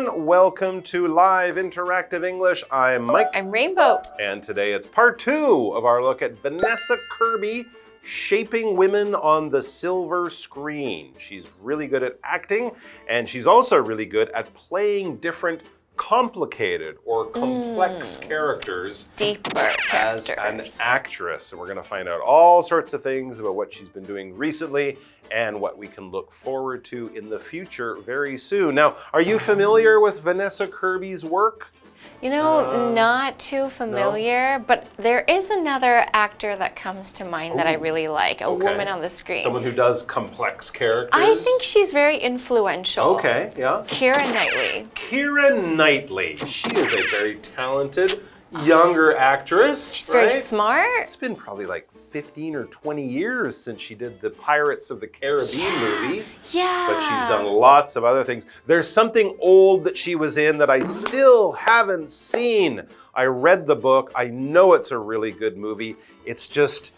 everyone. Welcome to Live Interactive English. I'm Mike. I'm Rainbow. And today it's part 2 of our look at Vanessa Kirby shaping women on the silver screen. She's really good at acting, and she's also really good at playing different complicated or complex characters Deeper as characters. an actress. And we're going to find out all sorts of things about what she's been doing recently and what we can look forward to in the future very soon. Now, are you familiar with Vanessa Kirby's work? You know, not too familiar, but there is another actor that comes to mind that I really like, a woman on the screen. Someone who does complex characters? I think she's very influential. Okay, yeah. Keira Knightley. Keira Knightley. She is a very talented younger actress. She's very smart. It's been probably like 15 or 20 years since she did the Pirates of the Caribbean movie. Yeah. But she's done lots of other things. There's something old that she was in that I still haven't seen. I read the book. I know it's a really good movie. It's just,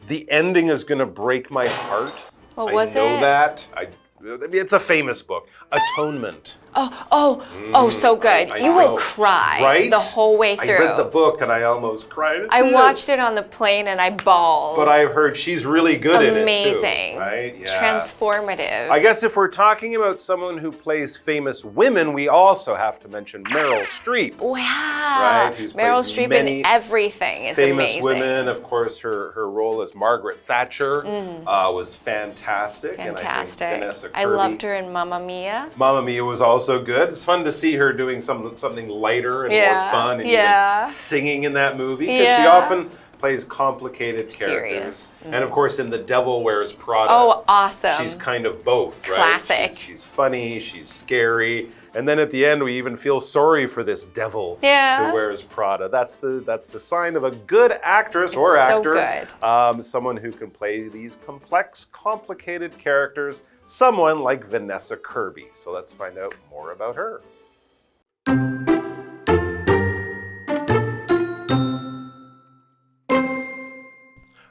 the ending is going to break my heart. What was it? I know that. It's a famous book. Atonement. So good. You will cry the whole way through. I read the book and I almost cried. I watched it on the plane and I bawled. But I've heard she's really good in it too. Amazing. Right? Yeah. Transformative. I guess if we're talking about someone who plays famous women, we also have to mention Meryl Streep. Wow. Right? Who's Meryl Streep in everything is famous amazing. Women. Of course, her role as Margaret Thatcher was fantastic. And I think Vanessa Kirby, I loved her in Mamma Mia. Mamma Mia was also good. It's fun to see her doing something lighter and more fun and even singing in that movie because she often plays complicated characters. And of course in The Devil Wears Prada. Oh, awesome. She's kind of both, right? Classic. She's funny, she's scary, and then at the end we even feel sorry for this devil who wears Prada. That's the sign of a good actress or actor. So good. Someone who can play these complex, complicated characters. Someone like Vanessa Kirby. So let's find out more about her.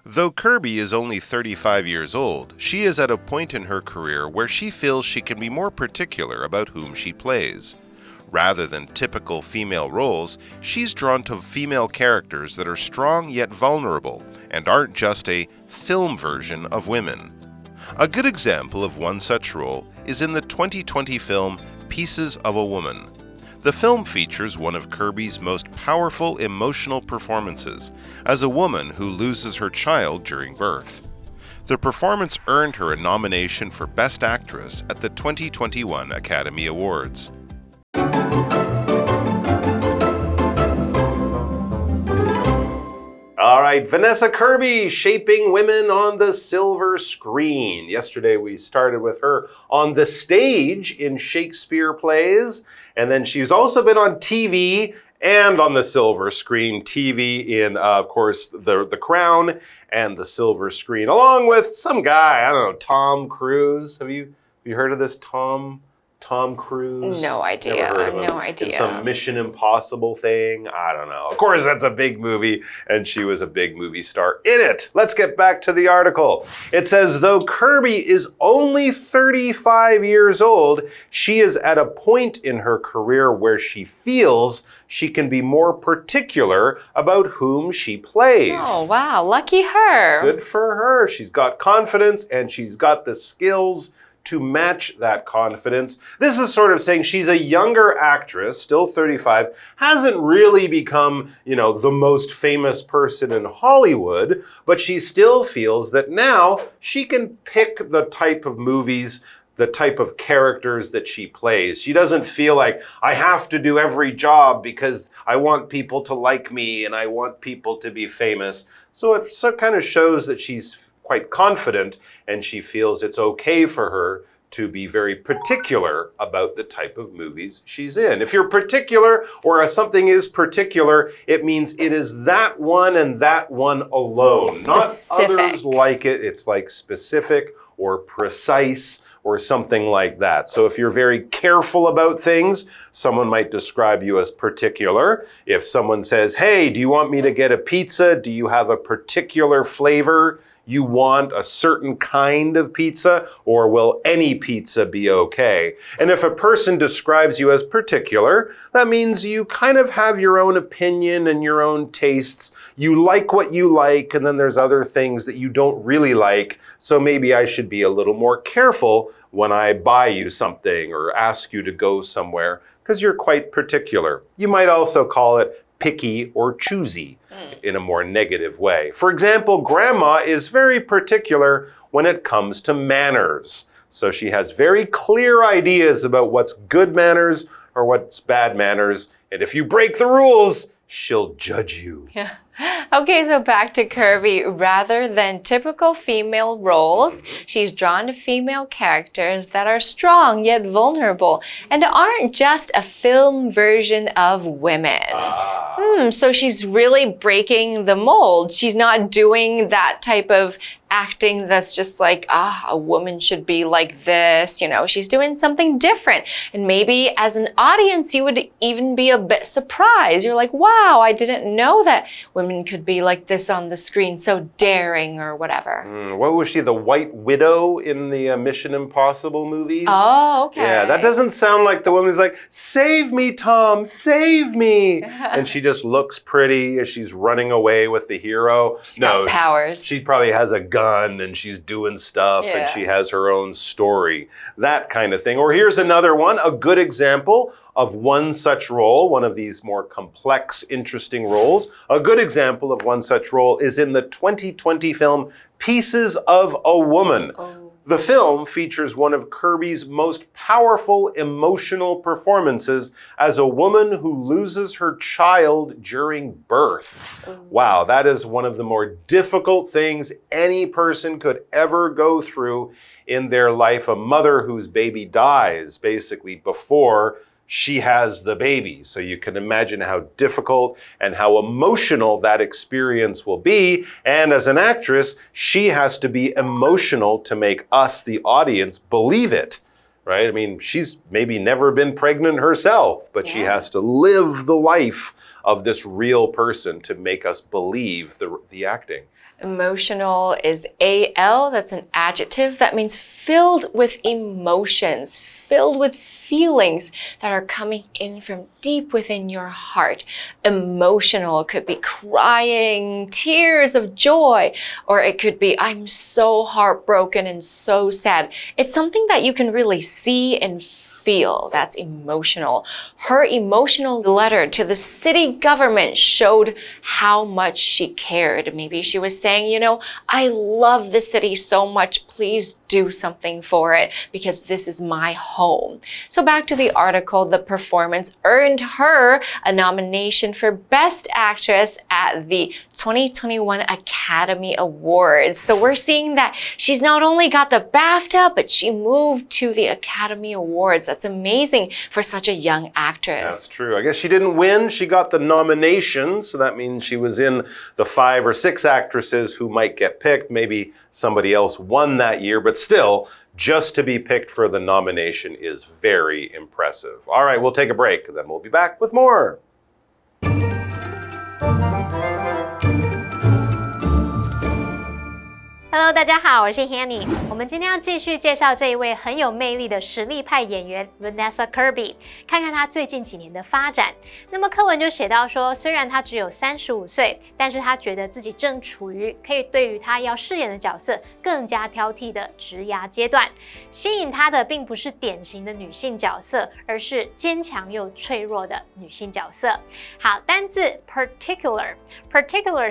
Though Kirby is only 35 years old, she is at a point in her career where she feels she can be more particular about whom she plays. Rather than typical female roles, she's drawn to female characters that are strong yet vulnerable and aren't just a film version of women. A good example of one such role is in the 2020 film Pieces of a Woman. The film features one of Kirby's most powerful emotional performances as a woman who loses her child during birth. The performance earned her a nomination for Best Actress at the 2021 Academy Awards. All right, Vanessa Kirby, shaping women on the silver screen. Yesterday we started with her on the stage in Shakespeare plays, and then she's also been on TV and on the silver screen. TV in, of course, The Crown and the silver screen, along with some guy, I don't know, Tom Cruise. Have you heard of this Tom Cruise? No idea. No idea. It's some Mission Impossible thing. I don't know. Of course, that's a big movie, and she was a big movie star in it. Let's get back to the article. It says, though Kirby is only 35 years old, she is at a point in her career where she feels she can be more particular about whom she plays. Oh, wow. Lucky her. Good for her. She's got confidence, and she's got the skills to match that confidence. This is sort of saying she's a younger actress, still 35, hasn't really become, the most famous person in Hollywood, but she still feels that now she can pick the type of movies, the type of characters that she plays. She doesn't feel like, I have to do every job because I want people to like me and I want people to be famous. So it kind of shows that she's quite confident, and she feels it's okay for her to be very particular about the type of movies she's in. If you're particular, or if something is particular, it means it is that one and that one alone. Specific. Not others like it. It's like specific or precise or something like that. So if you're very careful about things, someone might describe you as particular. If someone says, hey, do you want me to get a pizza? Do you have a particular flavor you want a certain kind of pizza, or will any pizza be okay? And if a person describes you as particular, that means you kind of have your own opinion and your own tastes. You like what you like, and then there's other things that you don't really like, so maybe I should be a little more careful when I buy you something or ask you to go somewhere, because you're quite particular. You might also call it picky or choosy in a more negative way. For example, Grandma is very particular when it comes to manners. So she has very clear ideas about what's good manners or what's bad manners. And if you break the rules, she'll judge you. Okay, so back to Kirby. Rather than typical female roles, she's drawn to female characters that are strong yet vulnerable and aren't just a film version of women. So she's really breaking the mold. She's not doing that type of acting that's just like, a woman should be like this, she's doing something different. And maybe as an audience, you would even be a bit surprised. You're like, wow, I didn't know that women could be like this on the screen, so daring or whatever. What was she, the White Widow in the Mission Impossible movies? Oh, okay. Yeah, that doesn't sound like the woman who's like, save me, Tom, save me. And she just looks pretty as she's running away with the hero. She's got powers. She probably has a gun and she's doing stuff and she has her own story. That kind of thing. Or here's another one, a good example of one such role, one of these more complex, interesting roles. A good example of one such role is in the 2020 film Pieces of a Woman. The film features one of Kirby's most powerful emotional performances as a woman who loses her child during birth. Wow, that is one of the more difficult things any person could ever go through in their life. A mother whose baby dies basically before she has the baby. So you can imagine how difficult and how emotional that experience will be. And as an actress, she has to be emotional to make us, the audience, believe it, right? I mean, she's maybe never been pregnant herself, but she has to live the life of this real person to make us believe the acting. Emotional is AL, that's an adjective. That means filled with emotions, filled with feelings that are coming in from deep within your heart. Emotional could be crying, tears of joy, or it could be, I'm so heartbroken and so sad. It's something that you can really see and feel. That's emotional. Her emotional letter to the city government showed how much she cared. Maybe she was saying, I love the city so much. Please do something for it because this is my home. So back to the article, the performance earned her a nomination for Best Actress at the 2021 Academy Awards. So we're seeing that she's not only got the BAFTA, but she moved to the Academy Awards. That's amazing for such a young actress. That's true. I guess she didn't win. She got the nomination. So that means she was in the 5 or 6 actresses who might get picked. Maybe somebody else won that year, but still, just to be picked for the nomination is very impressive. All right, we'll take a break, and then we'll be back with more. Hello， 大家好，我是 Hanny。我们今天要继续介绍这一位很有魅力的实力派演员 Vanessa Kirby， 看看她最近几年的发展。那么课文就写到说，虽然她只有35岁，但是她觉得自己正处于可以对于她要饰演的角色更加挑剔的职涯阶段。吸引她的并不是典型的女性角色，而是坚强又脆弱的女性角色。好，单字 particular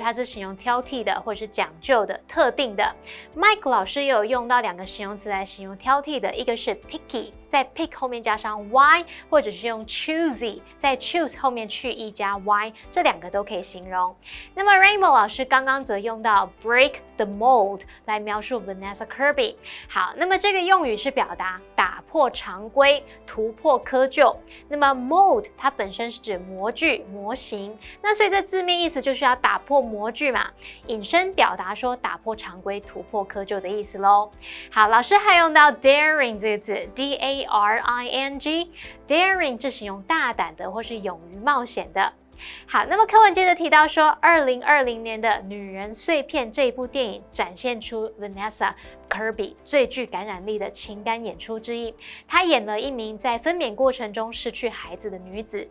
它是形容挑剔的或是讲究的、特定的。Mike 老师也有用到2个形容词来形容挑剔的，一个是 picky， 在 pick 后面加上 y， 或者是用 choosy， 在 choose 后面去 e 加 y， 这2个都可以形容。那么 Rainbow 老师刚刚则用到 break the mold 来描述 Vanessa Kirby。好，那么这个用语是表达打破常规、突破窠臼。那么 mold 它本身是指模具、模型，那所以这字面意思就是要打破模具嘛，引申表达说打破常规、突破窠臼的意思咯。好，老师还用到 daring 这个字 ，D-A-R-I-N-G，daring 是形容大胆的或是勇于冒险的。好，那么课文接着提到说，2020年的《女人碎片》这一部电影展现出 Vanessa Kirby 最具感染力的情感演出之一。她演了一名在分娩过程中失去孩子的女子。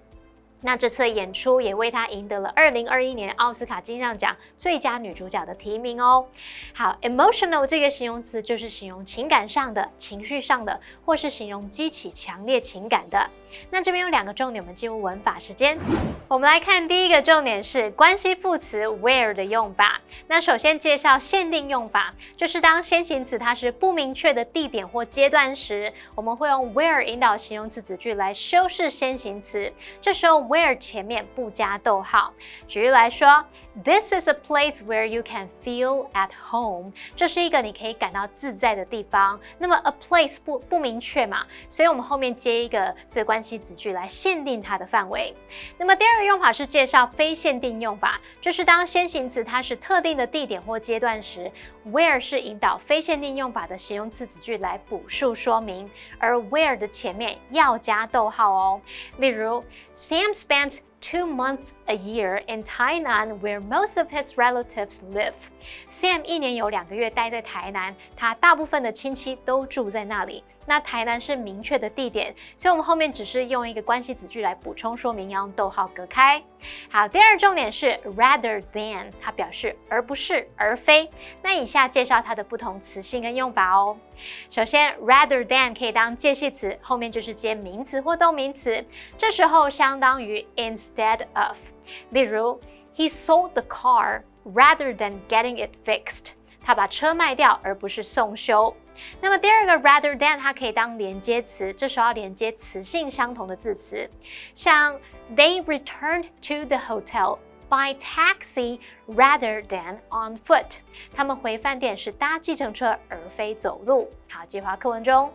那这次的演出也为她赢得了2021年奥斯卡金像奖最佳女主角的提名哦。好 ，emotional 这个形容词就是形容情感上的、情绪上的，或是形容激起强烈情感的。那这边有2个重点，我们进入文法时间。我们来看第一个重点是关系副词 where 的用法。那首先介绍限定用法，就是当先行词它是不明确的地点或阶段时，我们会用 where 引导形容词子句来修饰先行词。这时候 where 前面不加逗号。举例来说 ，This is a place where you can feel at home。这是一个你可以感到自在的地方。那么 a place 不明确嘛，所以我们后面接一个这个关系子句来限定它的范围。那么第2个用法是介绍非限定用法，就是当先行词它是特定的地点或阶段时 ，where 是引导非限定用法的形容词子句来补述说明，而 where 的前面要加逗号哦。例如 ，Sam spent 2 months a year in Tainan, where most of his relatives live. Sam 1年有2个月待在台南，他大部分的亲戚都住在那里。那台南是明确的地点，所以我们后面只是用一个关系子句来补充说明，要用逗号隔开。好，第2重点是 rather than， 它表示而不是、而非。那以下介绍它的不同词性跟用法哦。首先 rather than 可以当介系词，后面就是接名词或动名词，这时候相当于 instead of。例如 He sold the car rather than getting it fixed。他把车卖掉，而不是送修。那么第2个 rather than 它可以当连接词，这时候要连接词性相同的字词，像 They returned to the hotel by taxi rather than on foot。他们回饭店是搭计程车而非走路。好，计划课文中。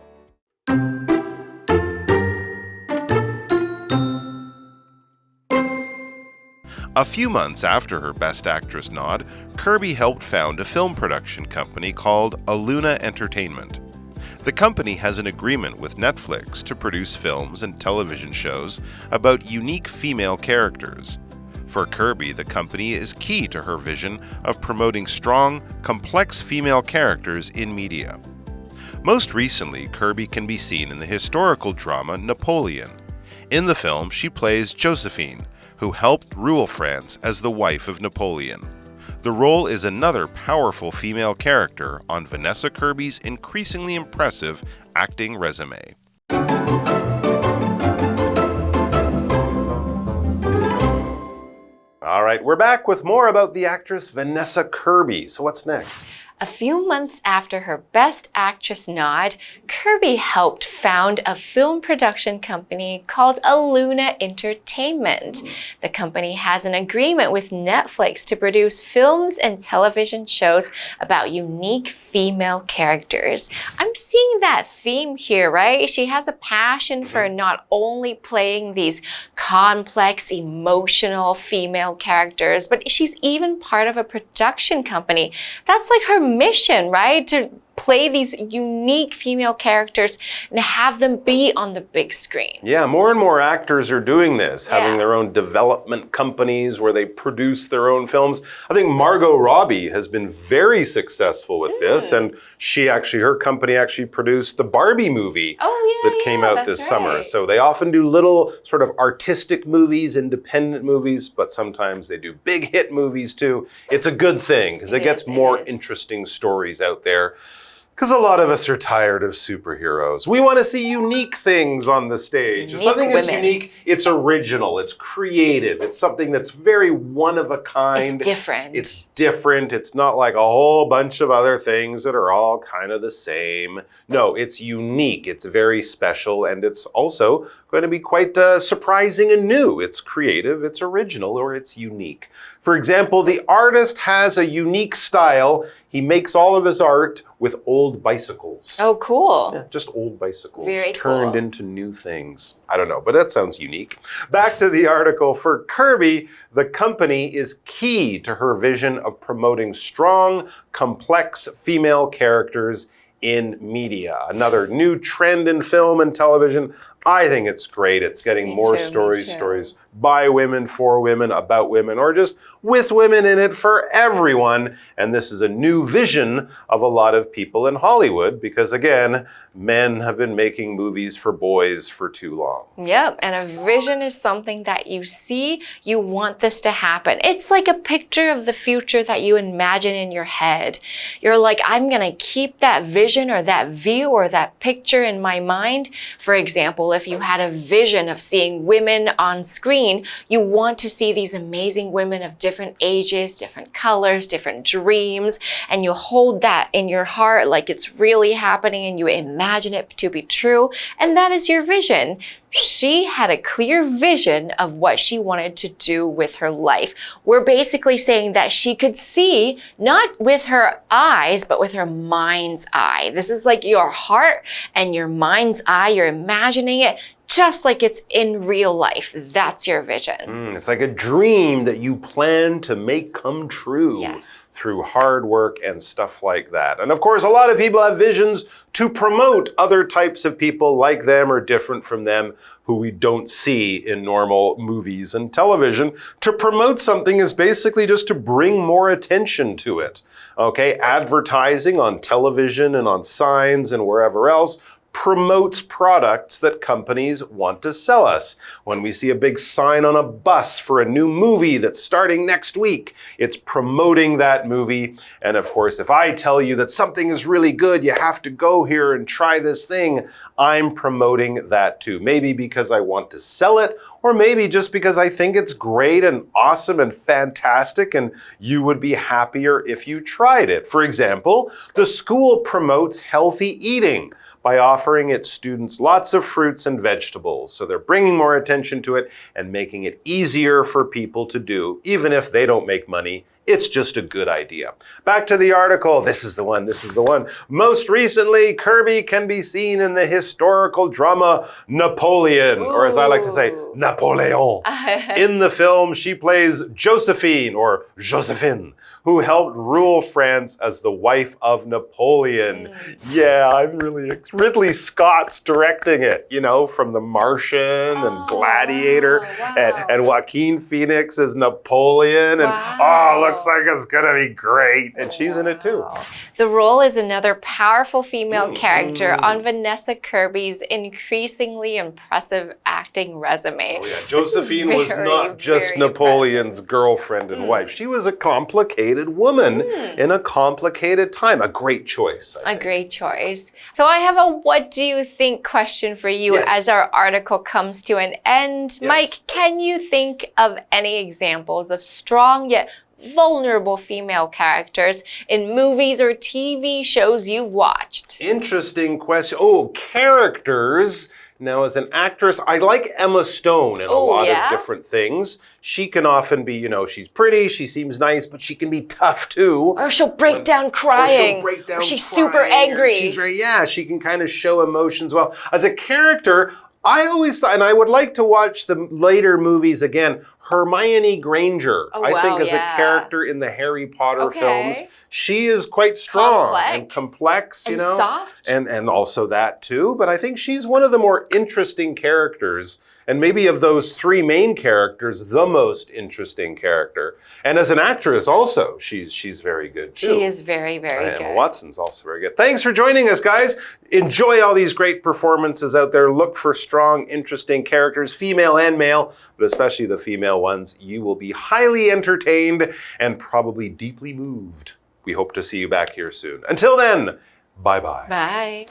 A few months after her Best Actress nod, Kirby helped found a film production company called Aluna Entertainment. The company has an agreement with Netflix to produce films and television shows about unique female characters. For Kirby, the company is key to her vision of promoting strong, complex female characters in media. Most recently, Kirby can be seen in the historical drama Napoleon. In the film, she plays Josephine, who helped rule France as the wife of Napoleon. The role is another powerful female character on Vanessa Kirby's increasingly impressive acting resume. All right, we're back with more about the actress Vanessa Kirby. So what's next? A few months after her Best Actress nod, Kirby helped found a film production company called Aluna Entertainment. The company has an agreement with Netflix to produce films and television shows about unique female characters. I'm seeing that theme here, right? She has a passion for not only playing these complex, emotional female characters, but she's even part of a production company. That's like her mission, right? To play these unique female characters and have them be on the big screen. Yeah, more and more actors are doing this, having their own development companies where they produce their own films. I think Margot Robbie has been very successful with this, and her company actually produced the Barbie movie that came out this summer. So they often do little sort of artistic movies, independent movies, but sometimes they do big hit movies too. It's a good thing because it gets more interesting stories out there. Because a lot of us are tired of superheroes. We want to see unique things on the stage. If something is unique, it's original, it's creative, it's something that's very one of a kind. It's different. It's different. It's not like a whole bunch of other things that are all kind of the same. No, it's unique, it's very special, and it's also going to be quite surprising and new. It's creative, it's original, or it's unique. For example, the artist has a unique style. He makes all of his art with old bicycles. Oh, cool. Yeah, just old bicycles Very turned cool. into new things. I don't know, but that sounds unique. Back to the article. For Kirby, the company is key to her vision of promoting strong, complex female characters in media. Another new trend in film and television. I think it's great. It's getting more stories by women, for women, about women, or just with women in it for everyone. And this is a new vision of a lot of people in Hollywood because, again, men have been making movies for boys for too long. Yep, and a vision is something that you see, you want this to happen. It's like a picture of the future that you imagine in your head. You're like, I'm gonna keep that vision or that view or that picture in my mind. For example, if you had a vision of seeing women on screen, you want to see these amazing women of different ages, different colors, different dreams, and you hold that in your heart like it's really happening and you imagine it to be true, and that is your vision. She had a clear vision of what she wanted to do with her life. We're basically saying that she could see, not with her eyes, but with her mind's eye. This is like your heart and your mind's eye. You're imagining it just like it's in real life. That's your vision. It's like a dream that you plan to make come true. Yes. Through hard work and stuff like that. And of course, a lot of people have visions to promote other types of people like them or different from them who we don't see in normal movies and television. To promote something is basically just to bring more attention to it. Okay, advertising on television and on signs and wherever else promotes products that companies want to sell us. When we see a big sign on a bus for a new movie that's starting next week, it's promoting that movie. And of course, if I tell you that something is really good, you have to go here and try this thing, I'm promoting that too. Maybe because I want to sell it, or maybe just because I think it's great and awesome and fantastic and you would be happier if you tried it. For example, the school promotes healthy eating by offering its students lots of fruits and vegetables. So they're bringing more attention to it and making it easier for people to do, even if they don't make money. It's just a good idea. Back to the article. This is the one. Most recently, Kirby can be seen in the historical drama Napoleon, or as I like to say, Napoleon. In the film, she plays Josephine, or Josephine, who helped rule France as the wife of Napoleon. Yeah, I'm really... Ridley Scott's directing it, you know, from The Martian and Gladiator, and Joaquin Phoenix as Napoleon, and looks like it's gonna be great. And she's in it too. The role is another powerful female character on Vanessa Kirby's increasingly impressive acting resume. Oh yeah, Josephine was not just Napoleon's girlfriend and wife. She was a complicated woman in a complicated time. A great choice, I think. A great choice. So I have a what do you think question for you as our article comes to an end. Mike, can you think of any examples of strong yet vulnerable female characters in movies or TV shows you've watched? Interesting question. Oh, characters. Now, as an actress, I like Emma Stone in a lot of different things. She can often be, you know, she's pretty, she seems nice, but she can be tough too. Or she'll break down crying. Or she's super angry. She's she can kind of show emotions well. As a character, I always thought, and I would like to watch the later movies again, Hermione Granger. I think as a character in the Harry Potter films, she is quite strong and complex, you know. Soft. And also that too. But I think she's one of the more interesting characters. And maybe of those three main characters, the most interesting character. And as an actress also, she's very good too. She is very, very good. Emma Watson's also very good. Thanks for joining us, guys. Enjoy all these great performances out there. Look for strong, interesting characters, female and male, but especially the female ones. You will be highly entertained and probably deeply moved. We hope to see you back here soon. Until then, bye-bye. Bye.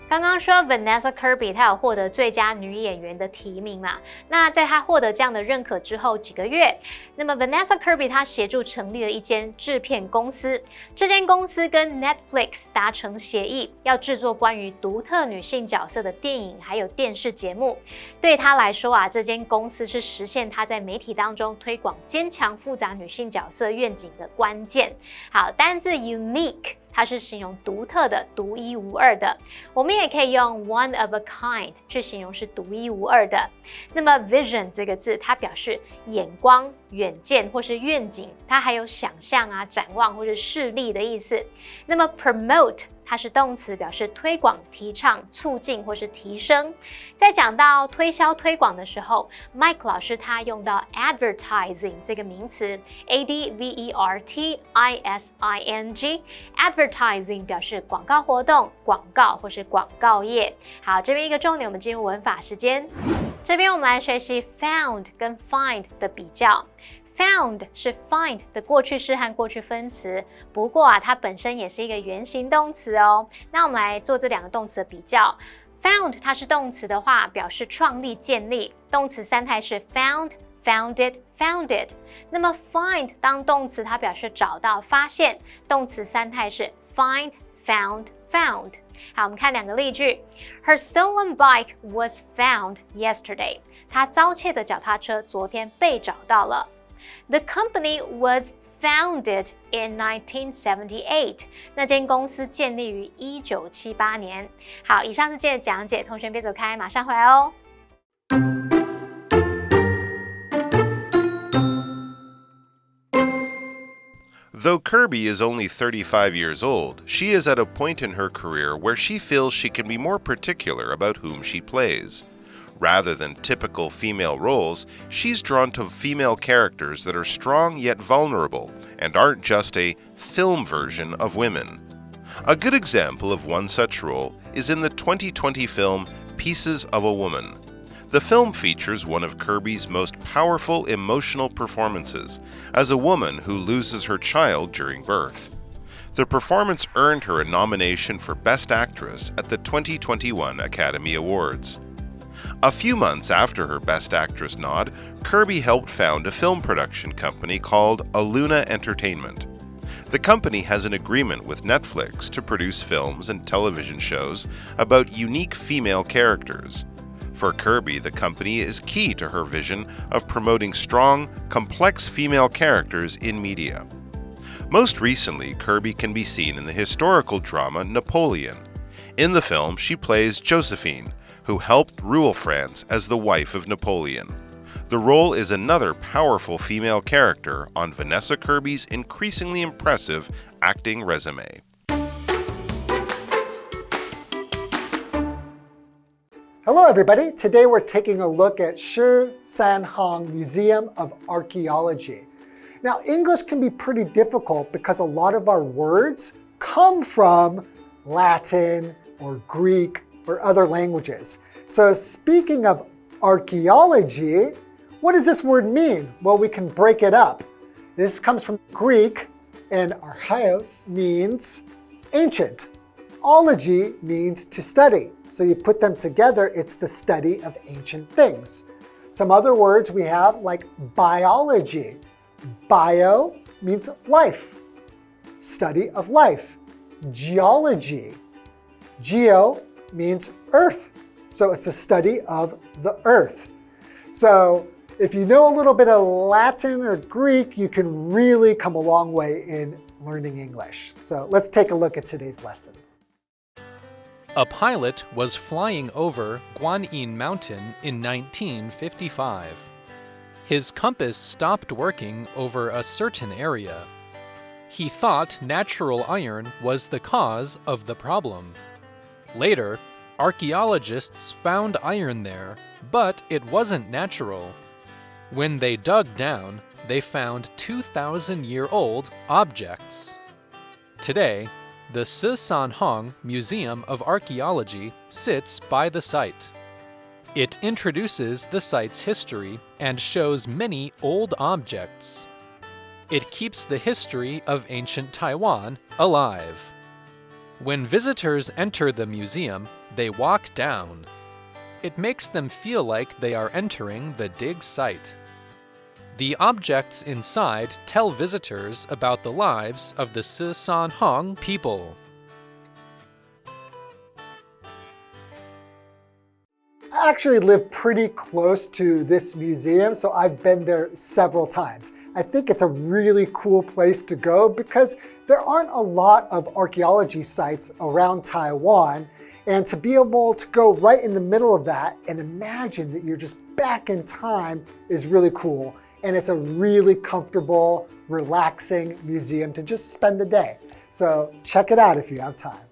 刚刚说 Vanessa Kirby 她有获得最佳女演员的提名嘛？那在她获得这样的认可之后几个月，那么 Vanessa Kirby 她协助成立了一间制片公司，这间公司跟 Netflix 达成协议，要制作关于独特女性角色的电影还有电视节目。对她来说啊，这间公司是实现她在媒体当中推广坚强复杂女性角色愿景的关键。好，单字 unique。它是形容独特的、独一无二的。我们也可以用 one of a kind 去形容是独一无二的。那么 vision 这个字，它表示眼光、远见或是愿景，它还有想象啊、展望或是视力的意思。那么 promote它是动词，表示推广、提倡、促进或是提升。在讲到推销、推广的时候 ，Mike 老师他用到 advertising 这个名词 ，advertising。advertising 表示广告活动、广告或是广告业。好，这边一个重点，我们进入文法时间。这边我们来学习 found 跟 find 的比较。Found 是 find 的过去式和过去分词，不过它本身也是一个原形动词哦。那我们来做这两个动词的比较。Found 它是动词的话，表示创立、建立，动词三态是 found、founded、founded。那么 find 当动词，它表示找到、发现，动词三态是 find、found、found。好，我们看两个例句。Her stolen bike was found yesterday。她遭窃的脚踏车昨天被找到了。The company was founded in 1978. 那间公司建立于1978年。好，以上是今天的讲解，同学别走开，马上回来哦。Though Kirby is only 35 years old, she is at a point in her career where she feels she can be more particular about whom she plays. Rather than typical female roles, she's drawn to female characters that are strong yet vulnerable and aren't just a film version of women. A good example of one such role is in the 2020 film Pieces of a Woman. The film features one of Kirby's most powerful emotional performances as a woman who loses her child during birth. The performance earned her a nomination for Best Actress at the 2021 Academy Awards. A few months after her Best Actress nod, Kirby helped found a film production company called Aluna Entertainment. The company has an agreement with Netflix to produce films and television shows about unique female characters. For Kirby, the company is key to her vision of promoting strong, complex female characters in media. Most recently, Kirby can be seen in the historical drama Napoleon. In the film, she plays Josephine, who helped rule France as the wife of Napoleon. The role is another powerful female character on Vanessa Kirby's increasingly impressive acting resume. Hello everybody, today we're taking a look at Shihsanhang Museum of Archaeology. Now English can be pretty difficult because a lot of our words come from Latin or Greek or other languages. So speaking of archaeology, what does this word mean? Well, we can break it up. This comes from Greek, and archaios means ancient. Ology means to study. So you put them together, it's the study of ancient things. Some other words we have like biology. Bio means life, study of life. Geology. Geo means earth. So it's a study of the earth. So if you know a little bit of Latin or Greek, you can really come a long way in learning English. So let's take a look at today's lesson. A pilot was flying over Guanyin Mountain in 1955. His compass stopped working over a certain area. He thought natural iron was the cause of the problem. Later, archaeologists found iron there, but it wasn't natural. When they dug down, they found 2,000-year-old objects. Today, the Shihsanhang Museum of Archaeology sits by the site. It introduces the site's history and shows many old objects. It keeps the history of ancient Taiwan alive. When visitors enter the museum, they walk down. It makes them feel like they are entering the dig site. The objects inside tell visitors about the lives of the Shihsanhang people. I actually live pretty close to this museum, so I've been there several times. I think it's a really cool place to go because there aren't a lot of archaeology sites around Taiwan. And to be able to go right in the middle of that and imagine that you're just back in time is really cool. And it's a really comfortable, relaxing museum to just spend the day. So check it out if you have time.